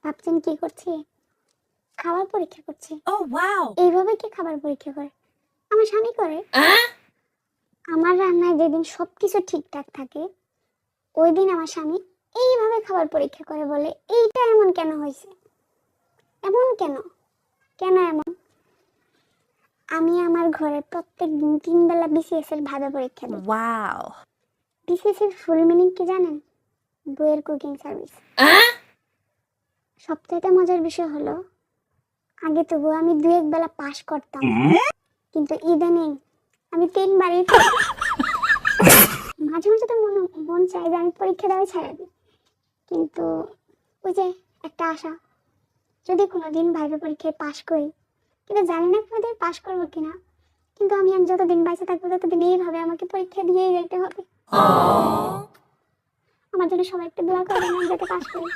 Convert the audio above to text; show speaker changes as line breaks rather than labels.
ভাবছেন কি করছি? খাবার পরীক্ষা করছি।
Oh wow!
এইভাবে কি খাবার পরীক্ষা করে? আমার স্বামী করে। আমার রান্নায় যেদিন সবকিছু ঠিকঠাক থাকে ওই দিন আমার স্বামী এইভাবে খাবার পরীক্ষা করে, বলে এইটা এমন কেন হয়েছে, এমন কেন, কেন এমন? আমি আমার ঘরে প্রত্যেক দিন 3 বেলা বিসিএস এর ভাবে পরীক্ষা দিই।
Wow!
বিসিএস এর ফুল মিনিং কি জানেন? বইয়ের কুকিং সার্ভিস। সবথেকে মজার বিষয় হলো, আগে তবু আমি 2-1 বেলা পাস করতাম, কিন্তু ইদানিং আমি 3 বারই ফেল। মাঝে মাঝে তো মন চায় যে আমি পরীক্ষা দেওয়া ছেড়ে দিই, কিন্তু ওই যে একটা আশা, যদি কোনোদিন ভাইবা পরীক্ষায় পাশ করি, কিন্তু জানি না কোনোদিন পাশ করবো কিনা, কিন্তু আমি যতদিন বেঁচে থাকবো ততদিন এইভাবে আমাকে পরীক্ষা দিয়েই যেতে হবে। আমার জন্য সবাই একটু দোয়া করবেন, আমি যাতে পাশ করি।